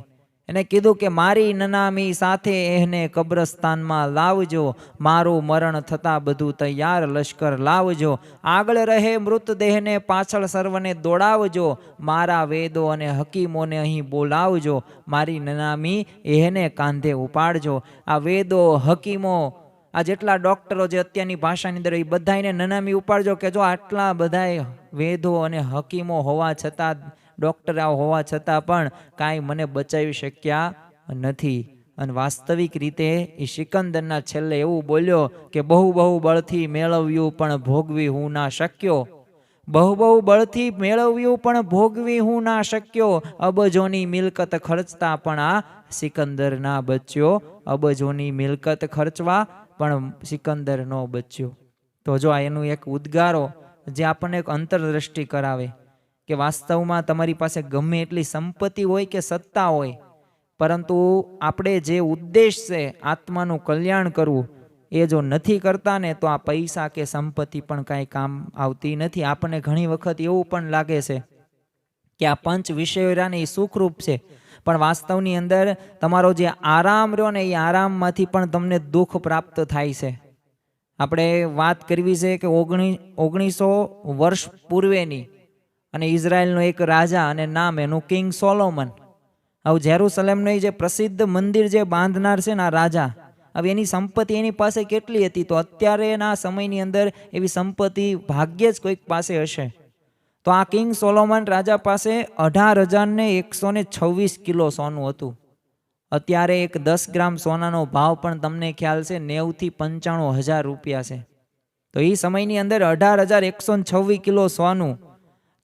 A: એને કીધું કે મારી નનામી સાથે એને કબ્રસ્તાનમાં લાવજો, મારું મરણ થતાં બધું તૈયાર લશ્કર લાવજો, આગળ રહે મૃતદેહને પાછળ સર્વને દોડાવજો, મારા વેદો અને હકીમોને અહીં બોલાવજો, મારી નનામી એને કાંધે ઉપાડજો. આ વેદો, હકીમો, આ જેટલા ડૉક્ટરો જે અત્યારની ભાષાની અંદર, એ બધાને નનામી ઉપાડજો કે જો આટલા બધા વેદો અને હકીમો હોવા છતાં, ડૉક્ટર હોવા છતાં પણ કાંઈ મને બચાવી શક્યા નથી. અને વાસ્તવિક રીતે એ સિકંદરના છેલ્લે એવું બોલ્યો કે બહુ બહુ બળથી મેળવ્યું પણ ભોગવી હું ના શક્યો, બહુ બહુ બળથી મેળવ્યું પણ ભોગવી હું ના શક્યો, અબજોની મિલકત ખર્ચતા પણ આ સિકંદર ના બચ્યો, અબજોની મિલકત ખર્ચવા પણ સિકંદર નો બચ્યો. તો જો આ એનું એક ઉદ્ગારો જે આપણને એક અંતરદ્રષ્ટિ કરાવે કે વાસ્તવમાં તમારી પાસે ગમે એટલી સંપત્તિ હોય કે સત્તા હોય, પરંતુ આપણે જે ઉદ્દેશ છે આત્માનું કલ્યાણ કરવું, એ જો નથી કરતા ને તો આ પૈસા કે સંપત્તિ પણ કાંઈ કામ આવતી નથી. આપણને ઘણી વખત એવું પણ લાગે છે કે આ પંચ વિષયો ને એ સુખરૂપ છે, પણ વાસ્તવની અંદર તમારો જે આરામ રહ્યો ને એ આરામમાંથી પણ તમને દુઃખ પ્રાપ્ત થાય છે. આપણે વાત કરવી છે કે 1900 વર્ષ પૂર્વેની, અને ઇઝરાયલનો એક રાજા અને નામ એનું કિંગ સોલોમન. હવે જેરુસલેમનું જે પ્રસિદ્ધ મંદિર જે બાંધનાર છે ને આ રાજા, હવે એની સંપત્તિ એની પાસે કેટલી હતી? તો અત્યારેના સમયની અંદર એવી સંપત્તિ ભાગ્યે જ કોઈક પાસે હશે. તો આ કિંગ સોલોમન રાજા પાસે 18,126 કિલો સોનું હતું. અત્યારે એક 10 ગ્રામ સોનાનો ભાવ પણ તમને ખ્યાલ છે 90,000 થી 95,000 રૂપિયા છે. તો એ સમયની અંદર 18,126 કિલો સોનું,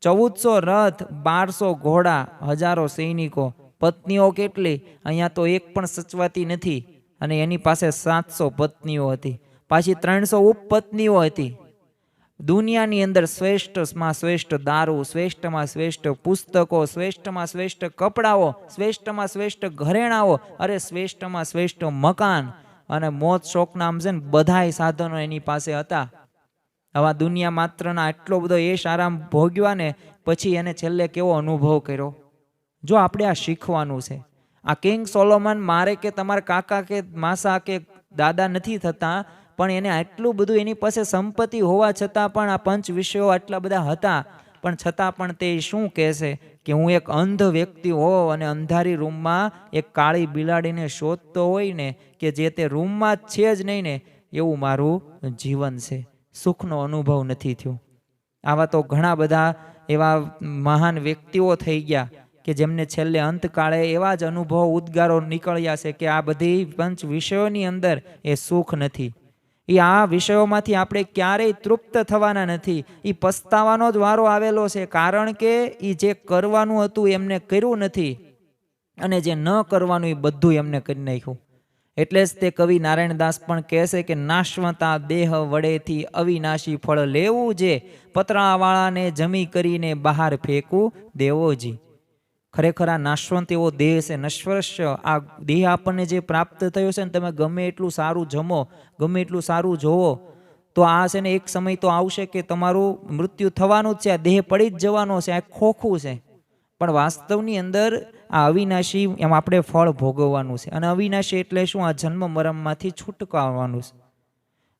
A: 1400 રથ, 1200 ઘોડા, હજારો સૈનિકો, પત્નીઓ કેટલી? અહીંયા તો એક પણ સચવાતી નથી. અને એની પાસે 700 પત્નીઓ હતી, પાછી 300 ઉપપત્નીઓ હતી. દુનિયાની અંદર શ્રેષ્ઠમાં શ્રેષ્ઠ દારૂ, શ્રેષ્ઠમાં શ્રેષ્ઠ પુસ્તકો, શ્રેષ્ઠમાં શ્રેષ્ઠ કપડાઓ, શ્રેષ્ઠમાં શ્રેષ્ઠ ઘરેણાઓ, અરે શ્રેષ્ઠમાં શ્રેષ્ઠ મકાન, અને મોત શોકના આમ છે ને બધાય સાધનો એની પાસે હતા. આવા દુનિયા માત્રના આટલો બધો એશ આરામ ભોગવ્યા ને પછી એને છેલ્લે કેવો અનુભવ કર્યો? જો આપણે આ શીખવાનું છે. આ કિંગ સોલોમન મારે કે તમારા કાકા કે માસા કે દાદા નથી થતા, પણ એને આટલું બધું એની પાસે સંપત્તિ હોવા છતાં પણ આ પંચ વિષયો આટલા બધા હતા, પણ છતાં પણ તે શું કહેશે કે હું એક અંધ વ્યક્તિ હોઉં અને અંધારી રૂમમાં એક કાળી બિલાડીને શોધતો હોય ને, કે જે તે રૂમમાં જ છે જ નહીં ને, એવું મારું જીવન છે, સુખનો અનુભવ નથી થયો. આવા તો ઘણા બધા એવા મહાન વ્યક્તિઓ થઈ ગયા કે જેમને છેલ્લે અંતકાળે એવા જ અનુભવ ઉદ્ગારો નીકળ્યા છે કે આ બધી પંચ વિષયોની અંદર એ સુખ નથી. એ આ વિષયોમાંથી આપણે ક્યારેય તૃપ્ત થવાના નથી. એ પસ્તાવાનો જ વારો આવેલો છે, કારણ કે એ જે કરવાનું હતું એમને કર્યું નથી, અને જે ન કરવાનું એ બધું એમને કરી નાખ્યું. એટલે જ તે કવિ નારાયણદાસ પણ કહે છે કે નાશવતા દેહ વડેથી અવિનાશી ફળ લેવું, જે પતરાવાળાને જમી કરીને બહાર ફેંકવું દેવોજી. ખરેખર આ નાશવંત એવો દેહ છે, નશ્વર. આ દેહ આપણને જે પ્રાપ્ત થયો છે ને, તમે ગમે એટલું સારું જમો, ગમે એટલું સારું જોવો, તો આ છે ને એક સમય તો આવશે કે તમારું મૃત્યુ થવાનું જ છે, આ દેહ પડી જ જવાનો છે, આ ખોખું છે. પણ વાસ્તવની અંદર આ અવિનાશી એમ આપણે ફળ ભોગવવાનું છે. અને અવિનાશી એટલે શું? આ જન્મ મરણમાંથી છૂટકાવાનું છે.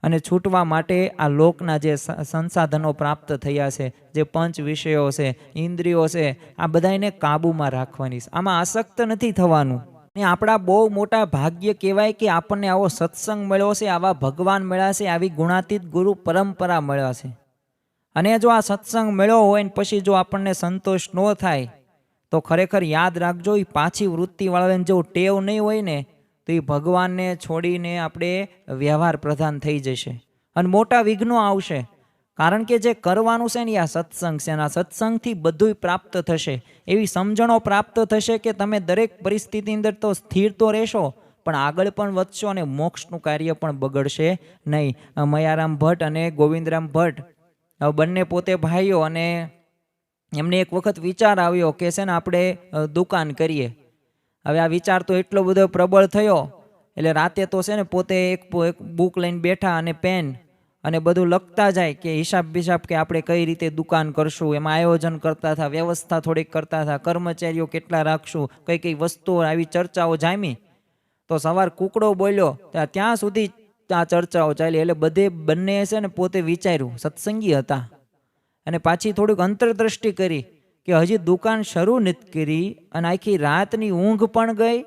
A: અને છૂટવા માટે આ લોકના જે સંસાધનો પ્રાપ્ત થયા છે, જે પંચ વિષયો છે, ઇન્દ્રિયો છે, આ બધાને કાબૂમાં રાખવાની છે. આમાં આસક્ત નથી થવાનું. ને આપણા બહુ મોટા ભાગ્ય કહેવાય કે આપણને આવો સત્સંગ મળ્યો છે, આવા ભગવાન મળ્યા છે, આવી ગુણાતીત ગુરુ પરંપરા મળ્યા છે. અને જો આ સત્સંગ મળ્યો હોય ને પછી જો આપણને સંતોષ ન થાય તો ખરેખર યાદ રાખજો, એ પાછી વૃત્તિવાળાને જો ટેવ નહીં હોય ને તો એ ભગવાનને છોડીને આપણે વ્યવહાર પ્રધાન થઈ જશે અને મોટા વિઘ્નો આવશે. કારણ કે જે કરવાનું છે ને આ સત્સંગ છે, અને આ સત્સંગથી બધું પ્રાપ્ત થશે. એવી સમજણો પ્રાપ્ત થશે કે તમે દરેક પરિસ્થિતિની અંદર તો સ્થિર તો રહેશો, પણ આગળ પણ વધશો અને મોક્ષનું કાર્ય પણ બગડશે નહીં. મયારામ ભટ્ટ અને ગોવિંદરામ ભટ્ટ બંને પોતે ભાઈઓ, અને એમને એક વખત વિચાર આવ્યો કે છે ને આપણે દુકાન કરીએ. હવે આ વિચાર તો એટલો બધો પ્રબળ થયો એટલે રાતે તો છે ને પોતે એક બુક લઈને બેઠા અને પેન અને બધું લખતા જાય કે હિસાબ બિસાબ કે આપણે કઈ રીતે દુકાન કરશું. એમાં આયોજન કરતા હતા, વ્યવસ્થા થોડીક કરતા હતા, કર્મચારીઓ કેટલા રાખશું, કઈ કઈ વસ્તુઓ, આવી ચર્ચાઓ જામી. તો સવાર કુકડો બોલ્યો ત્યાં સુધી આ ચર્ચાઓ ચાલી. એટલે બંને છે ને પોતે વિચાર્યું, સત્સંગી હતા, અને પાછી થોડીક અંતરદ્રષ્ટિ કરી કે હજી દુકાન શરૂ નથી કરી અને આખી રાતની ઊંઘ પણ ગઈ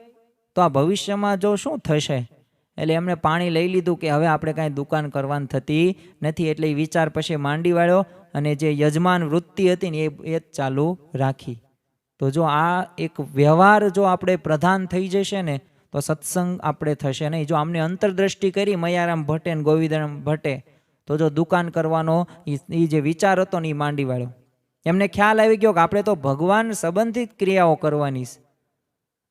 A: તો આ ભવિષ્યમાં જો શું થશે. એટલે એમણે પાણી લઈ લીધું કે હવે આપણે કાંઈ દુકાન કરવાની થતી નથી. એટલે એ વિચાર પછી માંડી વાળ્યો અને જે યજમાન વૃત્તિ હતી ને એ જ ચાલુ રાખી. તો જો આ એક વ્યવહાર જો આપણે પ્રધાન થઈ જશે ને તો સત્સંગ આપણે થશે નહીં. જો આમને અંતરદ્રષ્ટિ કરી મયારામ ભટ્ટે અને ગોવિંદરામ ભટ્ટે, તો જો દુકાન કરવાનો એ જે વિચાર હતો ને એ માંડી વાળ્યો. એમને ખ્યાલ આવી ગયો કે આપણે તો ભગવાન સંબંધિત ક્રિયાઓ કરવાની છે.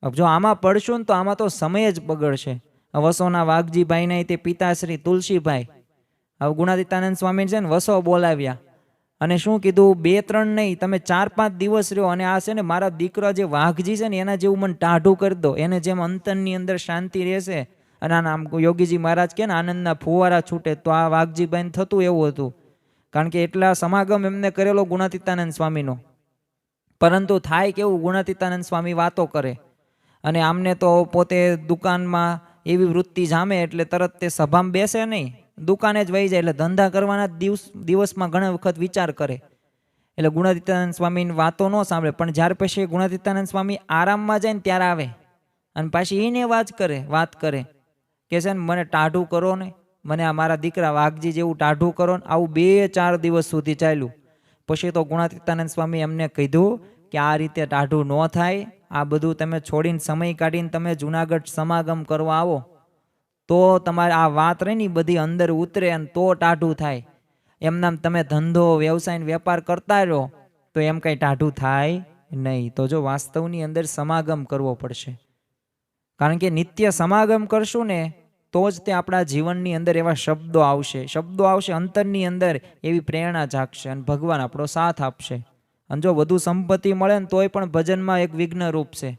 A: જો આમાં પડશું ને તો આમાં તો સમય જ બગડશે. વસોના વાઘજીભાઈને તે પિતાશ્રી તુલસીભાઈ, હવે ગુણાતીતાનંદ સ્વામી છે ને વસો બોલાવ્યા અને શું કીધું, 2-3 નહીં, તમે 4-5 દિવસ રહ્યો અને આ છે ને મારા દીકરા જે વાઘજી છે ને એના જેવું મને ટાઢું કરી દો. એને જેમ અંતરની અંદર શાંતિ રહેશે અને આમ યોગીજી મહારાજ કે ને આનંદના ફુવારા છૂટે, તો આ વાઘજીભાઈને થતું એવું હતું. કારણ કે એટલા સમાગમ એમને કરેલો ગુણાતીતાનંદ સ્વામીનો. પરંતુ થાય કેવું, ગુણાતીતાનંદ સ્વામી વાતો કરે અને આમને તો પોતે દુકાનમાં એવી વૃત્તિ જામે એટલે તરત તે સભામાં બેસે નહીં, દુકાને જ વહી જાય. એટલે ધંધા કરવાના દિવસમાં ઘણા વખત વિચાર કરે. એટલે ગુણાતીતાનંદ સ્વામીની વાતો ન સાંભળે. પણ જ્યારે પછી ગુણાતીતાનંદ સ્વામી આરામમાં જાય ને ત્યારે આવે અને પાછી એને વાત કરે કે છે ને મને ટાઢું કરો ને, મને આ મારા દીકરા વાઘજી જેવું ટાઢું કરો ને. આવું 2-4 દિવસ સુધી ચાલ્યું. પછી તો ગુણાતીતાનંદ સ્વામી એમને કીધું કે આ રીતે ટાઢું ન થાય, આ બધું તમે છોડીને સમય કાઢીને તમે જુનાગઢ સમાગમ કરવા આવો તો તમારે આ વાત રહી ને બધી અંદર ઉતરે અને તો ટાઢું થાય. એમનામ તમે ધંધો વ્યવસાય વેપાર કરતા રહો તો એમ કંઈ ટાઢું થાય નહીં. તો જો વાસ્તવની અંદર સમાગમ કરવો પડશે. કારણ કે નિત્ય સમાગમ કરશું ને તો જ તે આપણા જીવનની અંદર એવા શબ્દો આવશે અંતરની અંદર, એવી પ્રેરણા જાગશે અને ભગવાન આપણો સાથ આપશે. અને જો વધુ સંપત્તિ મળે ને તોય પણ ભજનમાં એક વિઘ્ન રૂપ છે.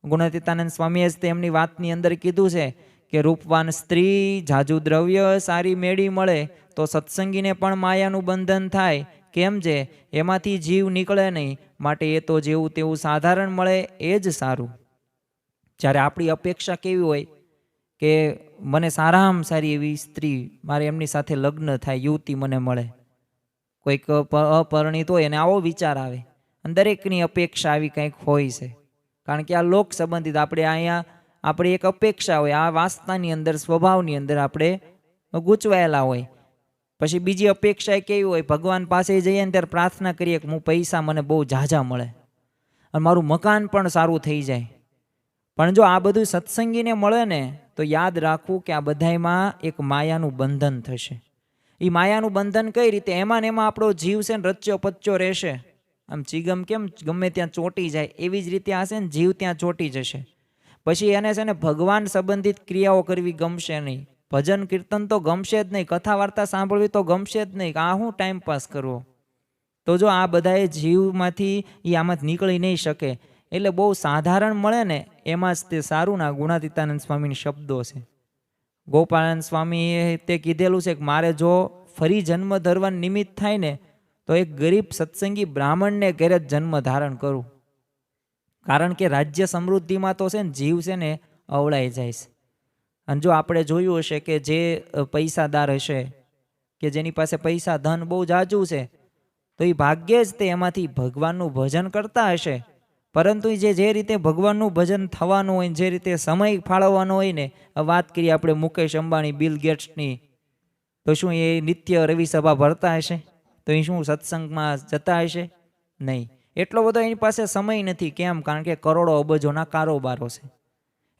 A: ગુણાતીતાનંદ સ્વામીએ જ તેમની વાતની અંદર કીધું છે કે રૂપવાન સ્ત્રી, જાજુ દ્રવ્ય, સારી મેળી મળે તો સત્સંગીને પણ માયાનું બંધન થાય. કેમ છે, એમાંથી જીવ નીકળે નહીં, માટે એ તો જેવું તેવું સાધારણ મળે એ જ સારું. જ્યારે આપણી અપેક્ષા કેવી હોય કે મને સારામાં સારી એવી સ્ત્રી, મારે એમની સાથે લગ્ન થાય, યુવતી મને મળે. કોઈક અપરિણિત હોય એને આવો વિચાર આવે અને દરેકની અપેક્ષા આવી કંઈક હોય છે. કારણ કે આ લોક સંબંધિત આપણી એક અપેક્ષા હોય, આ વાસનાની અંદર, સ્વભાવની અંદર આપણે ગૂંચવાયેલા હોય. પછી બીજી અપેક્ષા કેવી હોય, ભગવાન પાસે જઈએ ને ત્યારે પ્રાર્થના કરીએ કે હું પૈસા મને બહુ ઝાઝા મળે અને મારું મકાન પણ સારું થઈ જાય. પણ જો આ બધું સત્સંગીને મળે ને તો યાદ રાખવું કે આ બધામાં એક માયાનું બંધન થશે. એ માયાનું બંધન કઈ રીતે, એમાં ને એમાં આપણો જીવ છે ને રચ્યો પચ્યો રહેશે. આમ ચીગમ કેમ ગમે ત્યાં ચોંટી જાય એવી જ રીતે આ છે ને જીવ ત્યાં ચોંટી જશે. પછી એને છે ને ભગવાન સંબંધિત ક્રિયાઓ કરવી ગમશે નહીં, ભજન કીર્તન તો ગમશે જ નહીં, કથા વાર્તા સાંભળવી તો ગમશે જ નહીં. આ હું ટાઈમ પાસ કરવો. તો જો આ બધાએ જીવમાંથી એ આમાંથી નીકળી નહીં શકે. એટલે બહુ સાધારણ મળે ને એમાં જ તે સારું. ના ગુણાતીતાનંદ સ્વામીના શબ્દો છે. ગોપાળાનંદ સ્વામીએ તે કીધેલું છે કે મારે જો ફરી જન્મ ધરવાનું નિમિત્ત થાય ને તો એક ગરીબ સત્સંગી બ્રાહ્મણને ઘરે જ જન્મ ધારણ કરું. કારણ કે રાજ્ય સમૃદ્ધિમાં તો છે ને જીવ છે ને અવળાઈ જાય છે. અને જો આપણે જોયું હશે કે જે પૈસાદાર હશે, કે જેની પાસે પૈસા ધન બહુ જાજુ છે, તો એ ભાગ્યે જ તે એમાંથી ભગવાનનું ભજન કરતા હશે. પરંતુ જે રીતે ભગવાનનું ભજન થવાનું હોય, જે રીતે સમય ફાળવવાનો હોય ને, વાત કરીએ આપણે મુકેશ અંબાણી, બિલ ગેટ્સની, તો શું એ નિત્ય રવિ સભા ભરતા હશે? તો એ શું સત્સંગમાં જતા હશે? નહીં. એટલો બધો એની પાસે સમય નથી. કેમ? કારણ કે કરોડો અબજોના કારોબારો છે.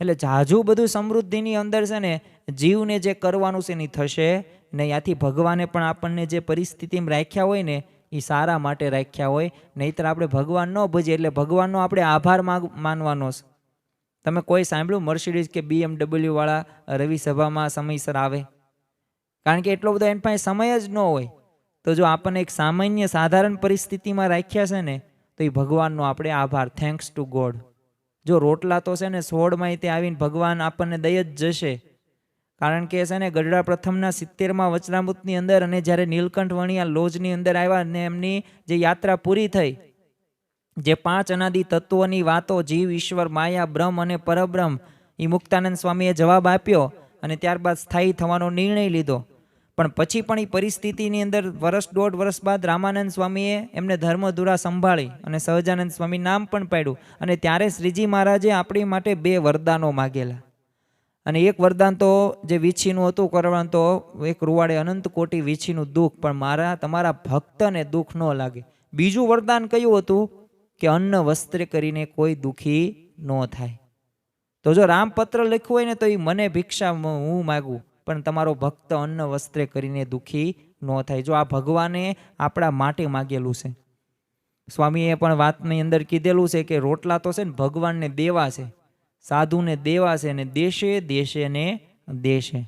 A: એટલે જાજુ બધું સમૃદ્ધિની અંદર છે ને, જીવને જે કરવાનું છે એની થશે નહીં. આથી ભગવાને પણ આપણને જે પરિસ્થિતિમાં રાખ્યા હોય ને, એ સારા માટે રાખ્યા હોય. નહીંતર આપણે ભગવાન ન ભજીએ એટલે ભગવાનનો આપણે આભાર માનવાનો છે. તમે કોઈ સાંભળ્યું મર્સિડીઝ કે BMW વાળા રવિ સભામાં સમયસર આવે? કારણ કે એટલો બધો એની પાસે સમય જ ન હોય. તો જો આપણને એક સામાન્ય સાધારણ પરિસ્થિતિમાં રાખ્યા છે ને, તો એ ભગવાનનો આપણે આભાર, થેન્ક્સ ટુ ગોડ. જો રોટલા તો છે ને 16માં તે આવીને ભગવાન આપણને દઈ જ જશે. કારણ કે છે ને ગઢડા પ્રથમના 70માં વચનામૃતની અંદર, અને જ્યારે નીલકંઠ વણિયા લોજની અંદર આવ્યા ને એમની જે યાત્રા પૂરી થઈ, જે 5 અનાદિ તત્વોની વાતો, જીવ, ઈશ્વર, માયા, બ્રહ્મ અને પરબ્રહ્મ, એ મુક્તાનંદ સ્વામીએ જવાબ આપ્યો અને ત્યારબાદ સ્થાયી થવાનો નિર્ણય લીધો. પણ પછી પણ એ પરિસ્થિતિની અંદર વર્ષ 1.5 વર્ષ બાદ રામાનંદ સ્વામીએ એમને ધર્મધુરા સંભાળી અને સહજાનંદ સ્વામી નામ પણ પાડ્યું. અને ત્યારે શ્રીજી મહારાજે આપણી માટે 2 વરદાનો માગેલા. અને એક વરદાન તો જે વીછીનું હતું, કરવાનું તો એક રૂવાડે અનંત કોટી વીછીનું દુઃખ, પણ તમારા ભક્તને દુઃખ ન લાગે. બીજું વરદાન કયું હતું? કે અન્ન વસ્ત્ર કરીને કોઈ દુઃખી ન થાય. તો જો રામપત્ર લખ્યું હોય ને, તો એ મને ભિક્ષા હું માગું, પણ તમારો ભક્ત અન્ન વસ્ત્રે કરીને દુઃખી ન થાય. જો આ ભગવાને આપણા માટે માગેલું છે. સ્વામીએ પણ વાતની અંદર કીધેલું છે કે રોટલા તો છે ને ભગવાનને દેવા છે, સાધુને દેવા છે, ને દેશે દેશે ને દેશે.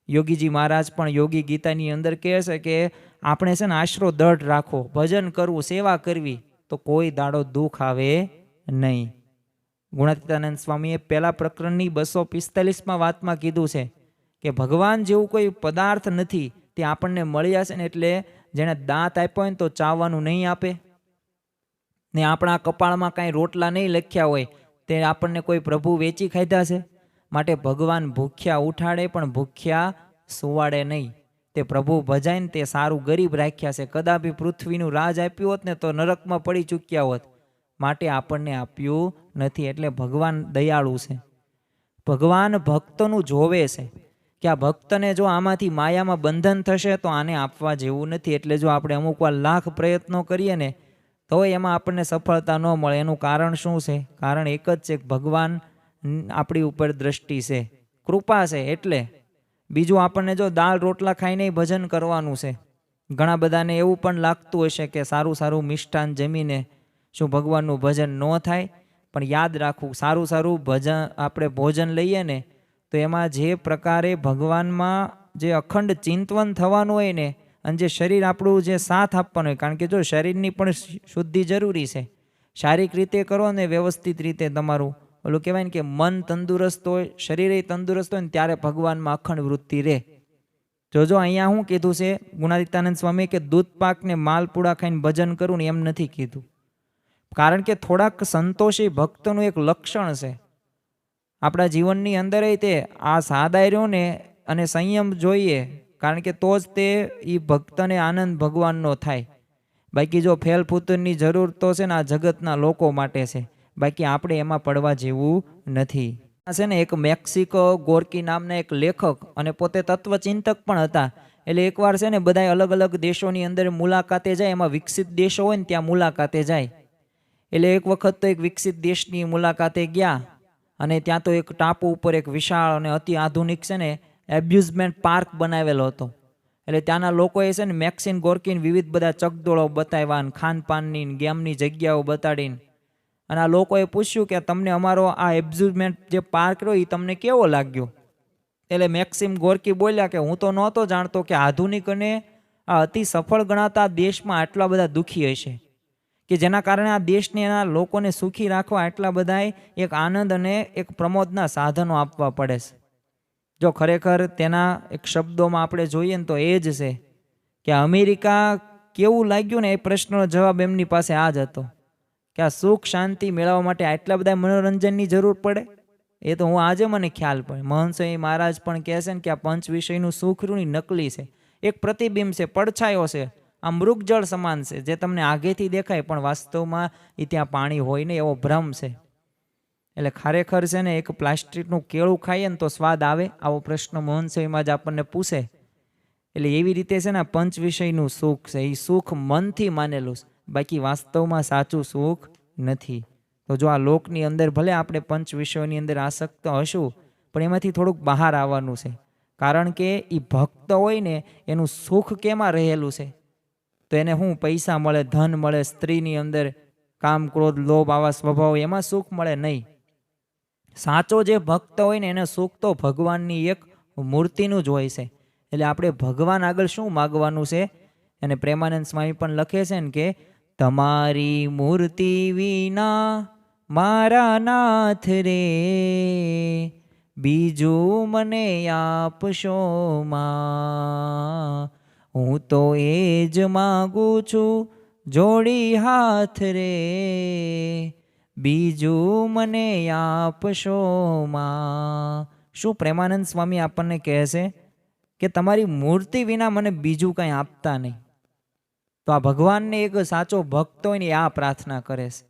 A: યોગીજી મહારાજ પણ યોગી ગીતાની અંદર કહે છે કે આપણે છે ને આશરો દઢ રાખો, ભજન કરવું, સેવા કરવી, તો કોઈ દાડો દુઃખ આવે નહીં. ગુણાતીતાનંદ સ્વામીએ પહેલા પ્રકરણની 245માં વાતમાં કીધું છે કે ભગવાન જેવું કોઈ પદાર્થ નથી, તે આપણને મળ્યા છે ને, એટલે જેણે દાંત આપ્યો હોય ને તો ચાવવાનું નહીં આપે, ને આપણા કપાળમાં કાંઈ રોટલા નહીં લખ્યા હોય, તે આપણને કોઈ પ્રભુ વેચી ખાધા છે? માટે ભગવાન ભૂખ્યા ઉઠાડે પણ ભૂખ્યા સુવાડે નહીં. તે પ્રભુ ભજાય ને તે સારું ગરીબ રાખ્યા છે. કદાપી પૃથ્વીનું રાજ આપ્યું હોત ને તો નરકમાં પડી ચૂક્યા હોત. માટે આપણને આપ્યું નથી. એટલે ભગવાન દયાળુ છે. ભગવાન ભક્તનું જોવે છે કે આ ભક્તને જો આમાંથી માયામાં બંધન થશે તો આને આપવા જેવું નથી. એટલે જો આપણે અમુક વાર લાખ પ્રયત્નો કરીએ ને, તો એમાં આપણને સફળતા ન મળે. એનું કારણ શું છે? કારણ એક જ છે, ભગવાન આપણી ઉપર દ્રષ્ટિ છે, કૃપા છે. એટલે બીજું આપણને જો દાળ રોટલા ખાઈને ભજન કરવાનું છે. ઘણા બધાને એવું પણ લાગતું હશે કે સારું સારું મિષ્ટાન જમીને શું ભગવાનનું ભજન ન થાય? પણ યાદ રાખવું, સારું સારું આપણે ભોજન લઈએ ને, તો એમાં જે પ્રકારે ભગવાનમાં જે અખંડ ચિંતવન થવાનું હોય ને, અને જે શરીર આપણું જે સાથ આપવાનું હોય, કારણ કે જો શરીરની પણ શુદ્ધિ જરૂરી છે. શારીરિક રીતે કરો ને વ્યવસ્થિત રીતે, તમારું ઓલું કહેવાય ને કે મન તંદુરસ્ત હોય, શરીર તંદુરસ્ત હોય ને, ત્યારે ભગવાનમાં અખંડ વૃત્તિ રહે. જોજો અહીંયા શું કીધું છે ગુણાતીતાનંદ સ્વામી, કે દૂધ પાક ને માલપુડા ખાઈને ભજન કરું ને, એમ નથી કીધું. કારણ કે થોડાક સંતોષી ભક્તનું એક લક્ષણ છે આપણા જીવનની અંદર. તે આ સાદાઈ રહ્યો ને અને સંયમ જોઈએ, કારણ કે તો જ તે એ ભક્તને આનંદ ભગવાનનો થાય. બાકી જો ફેલ ફૂતરની જરૂર તો છે ને આ જગતના લોકો માટે છે, બાકી આપણે એમાં પડવા જેવું નથી. છે ને એક મેક્સિકો ગોર્કી નામના એક લેખક અને પોતે તત્વચિંતક પણ હતા. એટલે એકવાર છે ને બધા અલગ અલગ દેશોની અંદર મુલાકાતે જાય, એમાં વિકસિત દેશો હોય ને ત્યાં મુલાકાતે જાય. એટલે એક વખત તો એક વિકસિત દેશની મુલાકાતે ગયા, અને ત્યાં તો એક ટાપુ ઉપર એક વિશાળ અને અતિ આધુનિક છે ને એબ્યુઝમેન્ટ પાર્ક બનાવેલો હતો. એટલે ત્યાંના લોકોએ છે ને મેક્સિન ગોર્કીને વિવિધ બધા ચકદોળો બતાવ્યા, ને ખાનપાનની ગેમની જગ્યાઓ બતાડીને. અને આ લોકોએ પૂછ્યું કે તમને અમારો આ એબ્યુઝમેન્ટ જે પાર્ક રહ્યો એ તમને કેવો લાગ્યો? એટલે મેક્સિમ ગોર્કી બોલ્યા કે હું તો નહોતો જાણતો કે આધુનિક અને આ અતિ સફળ ગણાતા દેશમાં આટલા બધા દુઃખી હશે, કે જેના કારણે આ દેશને એના લોકોને સુખી રાખવા આટલા બધા એક આનંદ અને એક પ્રમોદના સાધનો આપવા પડે છે. જો ખરેખર તેના એક શબ્દોમાં આપણે જોઈએ ને તો એ જ છે કે અમેરિકા કેવું લાગ્યું ને, એ પ્રશ્નનો જવાબ એમની પાસે આ જ હતો કે આ સુખ શાંતિ મેળવવા માટે આટલા બધા મનોરંજનની જરૂર પડે. એ તો હું આજે મને ખ્યાલ પડે. મહંત સ્વામી મહારાજ પણ કહે છે ને કે આ પંચ વિષયનું સુખ રૂની નકલી છે, એક પ્રતિબિંબ છે, પડછાયો છે, આ મૃગજળ સમાન છે, જે તમને આગેથી દેખાય પણ વાસ્તવમાં એ ત્યાં પાણી હોય ને એવો ભ્રમ છે. એટલે ખરેખર છે ને એક પ્લાસ્ટિકનું કેળું ખાઈએ ને તો સ્વાદ આવે, આવો પ્રશ્ન મહંત સ્વામીમાં જ આપણને પૂછે. એટલે એવી રીતે છે ને પંચ વિષયનું સુખ છે, એ સુખ મનથી માનેલું છે, બાકી વાસ્તવમાં સાચું સુખ નથી. તો જો આ લોકની અંદર ભલે આપણે પંચ વિષયોની અંદર આસક્ત હશું, પણ એમાંથી થોડુંક બહાર આવવાનું છે. કારણ કે એ ભક્ત હોય ને એનું સુખ કેમાં રહેલું છે? તો એને શું પૈસા મળે, ધન મળે, સ્ત્રીની અંદર કામ, ક્રોધ, લોભ આવા સ્વભાવ, એમાં સુખ મળે નહીં. સાચો જે ભક્ત હોય ને એને સુખ તો ભગવાનની એક મૂર્તિનું જ હોય છે. એટલે આપણે ભગવાન આગળ શું માગવાનું છે? અને પ્રેમાનંદ સ્વામી પણ લખે છે ને કે તમારી મૂર્તિ વિના મારા નાથ રે, બીજું મને આપશો માં, હું તો એ જ માગું છું જોડી હાથ રે, બીજું મને આપશો માં. શું પ્રેમાનંદ સ્વામી આપણને કહે છે કે તમારી મૂર્તિ વિના મને બીજું કંઈ આપતા નહીં. તો આ ભગવાનને એક સાચો ભક્ત હોય ને આ પ્રાર્થના કરે છે.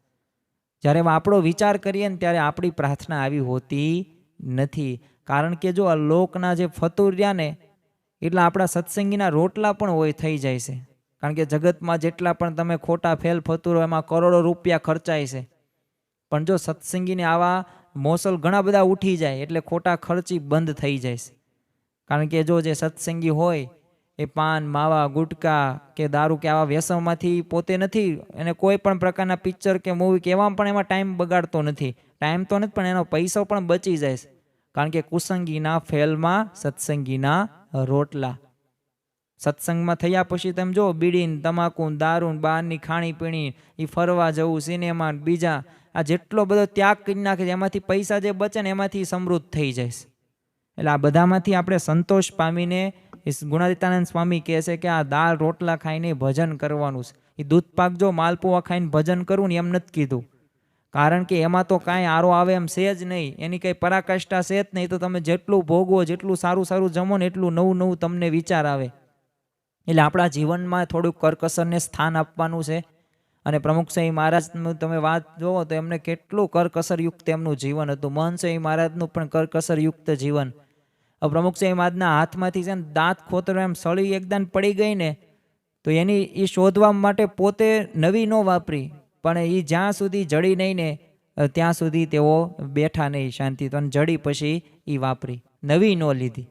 A: જ્યારે આપણો વિચાર કરીએ ને ત્યારે આપણી પ્રાર્થના આવી હોતી નથી. કારણ કે જો આ લોકના જે ફતુર્યા ને એટલા આપણા સત્સંગીના રોટલા પણ હોય થઈ જાય છે. કારણ કે જગતમાં જેટલા પણ તમે ખોટા ફેલ ફતુરો એમાં કરોડો રૂપિયા ખર્ચાય છે. પણ જો સત્સંગીને આવા મોસલ ઘણા બધા ઉઠી જાય એટલે ખોટા ખર્ચી બંધ થઈ જાય છે. કારણ કે જો જે સત્સંગી હોય એ પાન, માવા, ગુટકા કે દારૂ કે આવા વ્યસનમાંથી પોતે નથી, એને કોઈ પણ પ્રકારના પિક્ચર કે મૂવી કે એવામાં પણ એમાં ટાઈમ બગાડતો નથી. ટાઈમ તો નથી પણ એનો પૈસો પણ બચી જાય છે. કારણ કે કુસંગીના ફેલમાં સત્સંગીના રોટલા. સત્સંગમાં થયા પછી તમે જો બીડીન, તમાકુ, દારૂ, બહારની ખાણીપીણી, એ ફરવા જવું, સિનેમા, બીજા આ જેટલો બધો ત્યાગ કરી નાખે છે એમાંથી પૈસા જે બચે ને એમાંથી સમૃદ્ધ થઈ જાય છે. એટલે આ બધામાંથી આપણે સંતોષ પામીને ગુણાતીતાનંદ સ્વામી કહે છે કે આ દાળ રોટલા ખાઈને ભજન કરવાનું છે. એ દૂધ પાક જો માલપુઆ ખાઈને ભજન કરવું ને એમ નથી કીધું. કારણ કે એમાં તો કાંઈ આરો આવે એમ છે જ નહીં, એની કંઈ પરાકાષ્ઠા છે જ નહીં. તો તમે જેટલું ભોગવો, જેટલું સારું સારું જમો ને એટલું નવું નવું તમને વિચાર આવે. એટલે આપણા જીવનમાં થોડુંક કરકસરને સ્થાન આપવાનું છે. અને પ્રમુખ સ્વામી મહારાજનું તમે વાત જોવો તો એમને કેટલું કરકસરયુક્ત એમનું જીવન હતું. મહંત સ્વામી મહારાજનું પણ કરકસરયુક્ત જીવન. પ્રમુખ સ્વામી મહારાજના હાથમાંથી છે ને દાંત ખોતરો એમ સળી એકદમ પડી ગઈ ને તો એની એ શોધવા માટે પોતે નવી ન વાપરી, પણ એ જ્યાં સુધી જડી નહીં ને ત્યાં સુધી તેઓ બેઠા નહીં શાંતિ. તો જડી પછી એ વાપરી, નવી ન લીધી.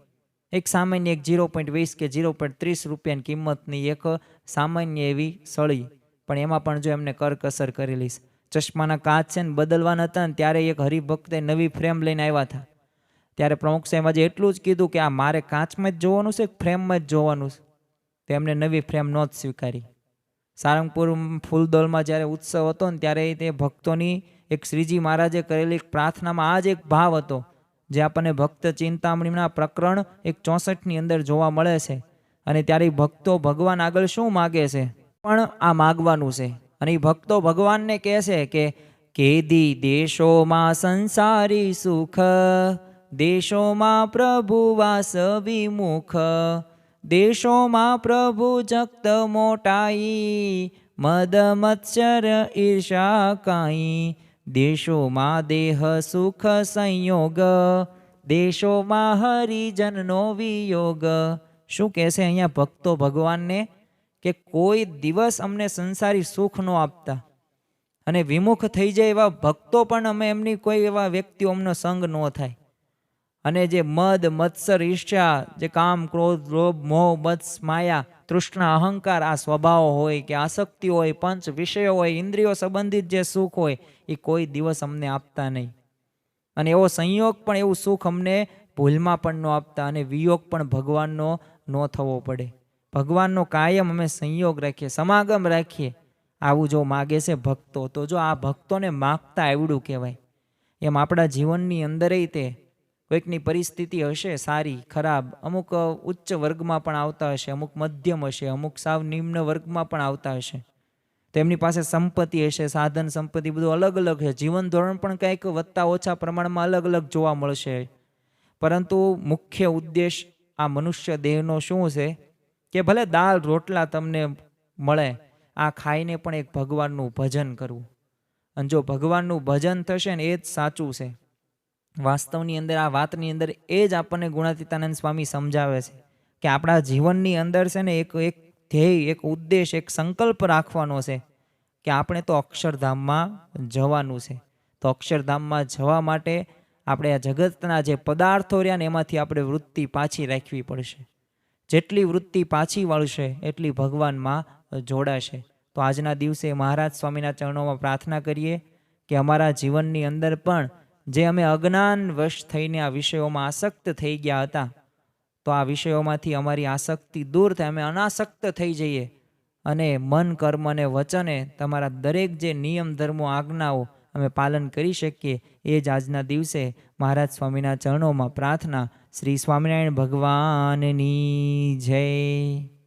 A: એક સામાન્ય એક 0.20 કે 0.30 રૂપિયાની કિંમતની એક સામાન્ય એવી સળી, પણ એમાં પણ જો એમને કરકસર કરેલી. ચશ્માના કાચ છે ને બદલવાના હતા ને ત્યારે એક હરિભક્તે નવી ફ્રેમ લઈને આવ્યા હતા. ત્યારે પ્રમુખ સાહેબ એટલું જ કીધું કે આ મારે કાચમાં જ જોવાનું છે, ફ્રેમમાં જ જોવાનું છે. તો એમને નવી ફ્રેમ નહોત સ્વીકારી. સારંગપુર ફૂલદોલમાં જ્યારે ઉત્સવ હતો ને ત્યારે તે ભક્તોની એક શ્રીજી મહારાજે કરેલી પ્રાર્થનામાં આ જ એક ભાવ હતો, જે આપણને ભક્ત ચિંતામણીના પ્રકરણ 64ની અંદર જોવા મળે છે. અને ત્યારે ભક્તો ભગવાન આગળ શું માગે છે? પણ આ માગવાનું છે. અને એ ભક્તો ભગવાનને કહે છે કે કેદી દેશોમાં સંસારી સુખ, દેશોમાં પ્રભુ વાસ વિમુખ, દેશોમાં પ્રભુ જગત મોટાઈ, મદ મત્સર ઈર્ષા કાઈ, દેશોમાં દેહ સુખ સંયોગ, દેશોમાં હરિજનનો વિયોગ. શું કહે છે અહીંયા ભક્તો ભગવાનને કે કોઈ દિવસ અમને સંસારી સુખ ન આપતા, અને વિમુખ થઈ જાય એવા ભક્તો પણ અમે એમની કોઈ એવા વ્યક્તિઓ અમનો સંગ ન થાય. અને જે મદ મત્સર ઈર્ષ્યા, જે કામ ક્રોધ લોભ મોહ મત્સ માયા તૃષ્ણા અહંકાર આ સ્વભાવ હોય કે આસક્તિ હોય, પંચ વિષયો હોય, ઇન્દ્રિયો સંબંધિત જે સુખ હોય એ કોઈ દિવસ અમને આપતા નહીં. અને એવો સંયોગ પણ એવું સુખ અમને ભૂલમાં પણ ન આપતા. અને વિયોગ પણ ભગવાનનો ન થવો પડે. ભગવાનનો કાયમ અમે સંયોગ રાખીએ, સમાગમ રાખીએ. આવું જો માગે છે ભક્તો, તો જો આ ભક્તોને માગતા આવડું કહેવાય. એમ આપણા જીવનની અંદર તે કોઈકની પરિસ્થિતિ હશે સારી ખરાબ, અમુક ઉચ્ચ વર્ગમાં પણ આવતા હશે, અમુક મધ્યમ હશે, અમુક સાવ નિમ્ન વર્ગમાં પણ આવતા હશે. તેમની પાસે સંપત્તિ હશે, સાધન સંપત્તિ બધું અલગ અલગ છે, જીવન ધોરણ પણ કંઈક વધતા ઓછા પ્રમાણમાં અલગ અલગ જોવા મળશે, પરંતુ મુખ્ય ઉદ્દેશ આ મનુષ્ય દેહનો શું છે કે ભલે દાળ રોટલા તમને મળે, આ ખાઈને પણ એક ભગવાનનું ભજન કરવું. અને જો ભગવાનનું ભજન થશે ને એ જ સાચું છે. વાસ્તવની અંદર આ વાતની અંદર એ જ આપણને ગુણાતીતાનંદ સ્વામી સમજાવે છે કે આપણા જીવનની અંદર છે ને એક એક ધ્યેય, એક ઉદ્દેશ, એક સંકલ્પ રાખવાનો છે કે આપણે તો અક્ષરધામમાં જવાનું છે. તો અક્ષરધામમાં જવા માટે આપણે આ જગતના જે પદાર્થો રહ્યા ને એમાંથી આપણે વૃત્તિ પાછી રાખવી પડશે. જેટલી વૃત્તિ પાછી વળશે એટલી ભગવાનમાં જોડાશે. તો આજના દિવસે મહારાજ સ્વામીના ચરણોમાં પ્રાર્થના કરીએ કે અમારા જીવનની અંદર પણ જે અમે અજ્ઞાન વશ થઈને આ વિષયોમાં આસક્ત થઈ ગયા હતા, તો આ વિષયોમાંથી અમારી આસક્તિ દૂર થાય, અમે અનાસક્ત થઈ જઈએ અને મન, કર્મ અને વચને તમારા દરેક જે નિયમ, ધર્મો, આજ્ઞાઓ અમે પાલન કરી શકીએ એ જ આજના દિવસે મહારાજ સ્વામીના ચરણોમાં પ્રાર્થના. શ્રી સ્વામિનારાયણ ભગવાનની જય.